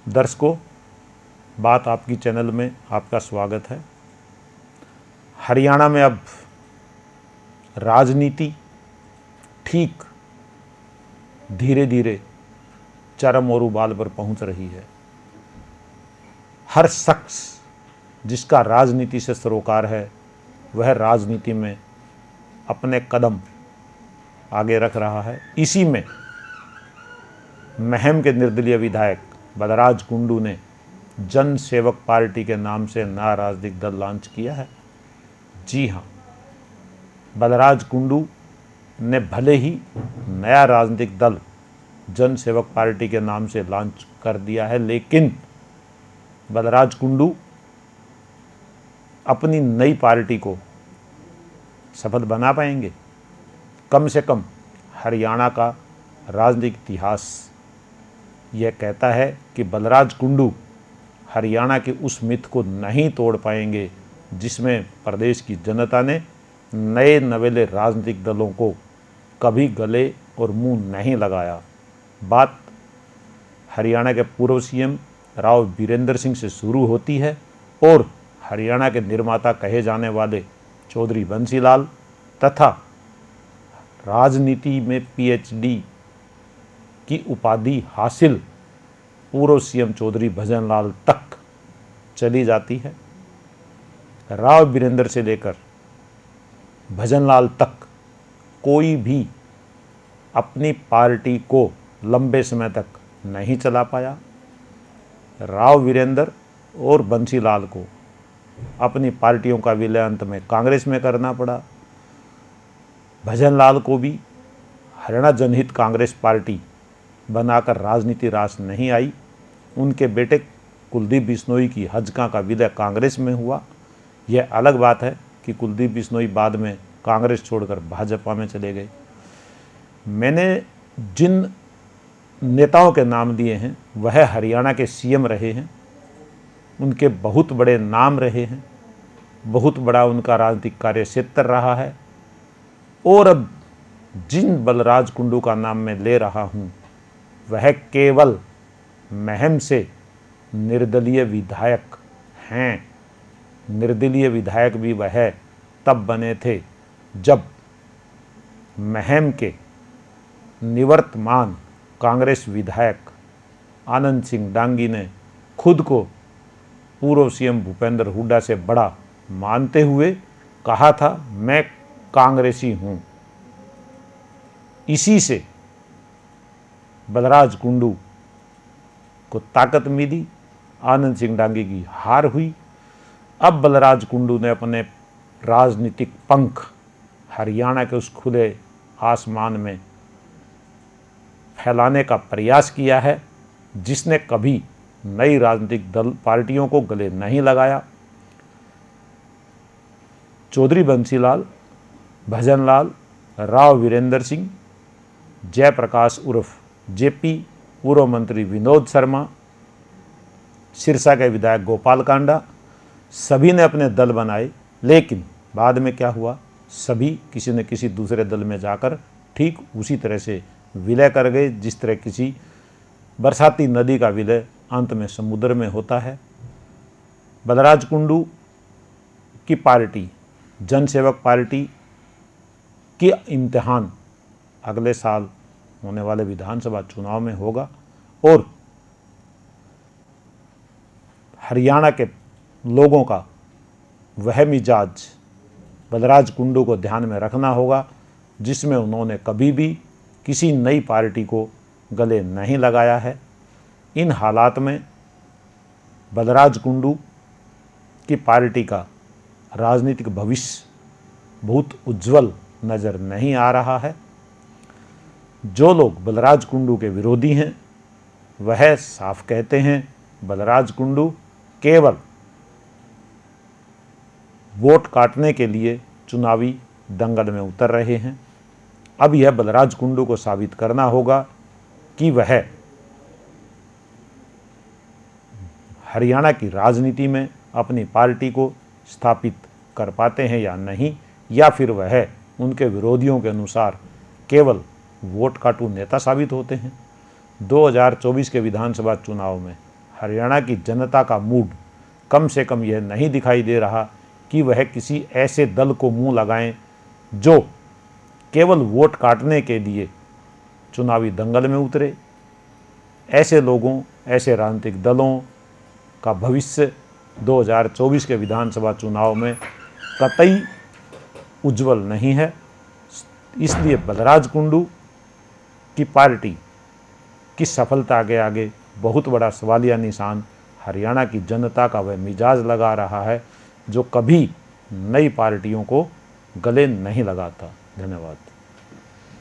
दर्शकों, बात आपकी चैनल में आपका स्वागत है। हरियाणा में अब राजनीति ठीक धीरे धीरे चरम और उबाल पर पहुंच रही है। हर शख्स जिसका राजनीति से सरोकार है वह राजनीति में अपने कदम आगे रख रहा है। इसी में महम के निर्दलीय विधायक बलराज कुंडू ने जन सेवक पार्टी के नाम से नया राजनीतिक दल लॉन्च किया है। जी हाँ, बलराज कुंडू ने भले ही नया राजनीतिक दल जन सेवक पार्टी के नाम से लॉन्च कर दिया है, लेकिन बलराज कुंडू अपनी नई पार्टी को सफल बना पाएंगे? कम से कम हरियाणा का राजनीतिक इतिहास यह कहता है कि बलराज कुंडू हरियाणा के उस मिथ को नहीं तोड़ पाएंगे जिसमें प्रदेश की जनता ने नए नवेले राजनीतिक दलों को कभी गले और मुंह नहीं लगाया। बात हरियाणा के पूर्व सीएम राव वीरेंद्र सिंह से शुरू होती है और हरियाणा के निर्माता कहे जाने वाले चौधरी बंसीलाल तथा राजनीति में पीएचडी की उपाधि हासिल पूर्व सीएम चौधरी भजनलाल तक चली जाती है। राव वीरेंद्र से लेकर भजनलाल तक कोई भी अपनी पार्टी को लंबे समय तक नहीं चला पाया। राव वीरेंद्र और बंसीलाल को अपनी पार्टियों का विलय अंत में कांग्रेस में करना पड़ा। भजनलाल को भी हरियाणा जनहित कांग्रेस पार्टी बनाकर राजनीति रास नहीं आई। उनके बेटे कुलदीप बिश्नोई की हजका का विलय कांग्रेस में हुआ। यह अलग बात है कि कुलदीप बिश्नोई बाद में कांग्रेस छोड़कर भाजपा में चले गए। मैंने जिन नेताओं के नाम दिए हैं वह हरियाणा के सीएम रहे हैं, उनके बहुत बड़े नाम रहे हैं, बहुत बड़ा उनका राजनीतिक कार्य क्षेत्र रहा है। और अब जिन बलराज कुंडू का नाम मैं ले रहा हूँ वह केवल महम से निर्दलीय विधायक हैं। निर्दलीय विधायक भी वह तब बने थे जब महम के निवर्तमान कांग्रेस विधायक आनंद सिंह डांगी ने खुद को पूर्व सीएम भूपेंद्र हुड्डा से बड़ा मानते हुए कहा था, मैं कांग्रेसी हूँ। इसी से बलराज कुंडू को ताकत मिली, आनंद सिंह डांगी की हार हुई। अब बलराज कुंडू ने अपने राजनीतिक पंख हरियाणा के उस खुले आसमान में फैलाने का प्रयास किया है जिसने कभी नई राजनीतिक दल पार्टियों को गले नहीं लगाया। चौधरी बंसीलाल, भजनलाल, राव वीरेंद्र सिंह, जयप्रकाश उर्फ जेपी, पूर्व मंत्री विनोद शर्मा, सिरसा के विधायक गोपाल कांडा, सभी ने अपने दल बनाए। लेकिन बाद में क्या हुआ? सभी किसी न किसी दूसरे दल में जाकर ठीक उसी तरह से विलय कर गए जिस तरह किसी बरसाती नदी का विलय अंत में समुद्र में होता है। बलराज कुंडू की पार्टी जन सेवक पार्टी की इम्तिहान अगले साल होने वाले विधानसभा चुनाव में होगा और हरियाणा के लोगों का वह मिजाज बलराज कुंडू को ध्यान में रखना होगा जिसमें उन्होंने कभी भी किसी नई पार्टी को गले नहीं लगाया है। इन हालात में बलराज कुंडू की पार्टी का राजनीतिक भविष्य बहुत उज्जवल नज़र नहीं आ रहा है। जो लोग बलराज कुंडू के विरोधी हैं वह साफ कहते हैं बलराज कुंडू केवल वोट काटने के लिए चुनावी दंगल में उतर रहे हैं। अब यह बलराज कुंडू को साबित करना होगा कि वह हरियाणा की राजनीति में अपनी पार्टी को स्थापित कर पाते हैं या नहीं, या फिर वह उनके विरोधियों के अनुसार केवल वोट काटू नेता साबित होते हैं। 2024 के विधानसभा चुनाव में हरियाणा की जनता का मूड कम से कम यह नहीं दिखाई दे रहा कि वह किसी ऐसे दल को मुंह लगाएं जो केवल वोट काटने के लिए चुनावी दंगल में उतरे। ऐसे लोगों, ऐसे राजनीतिक दलों का भविष्य 2024 के विधानसभा चुनाव में कतई उज्जवल नहीं है। इसलिए बलराज कुंडू की पार्टी की सफलता के आगे बहुत बड़ा सवालिया निशान हरियाणा की जनता का वह मिजाज लगा रहा है जो कभी नई पार्टियों को गले नहीं लगाता। धन्यवाद।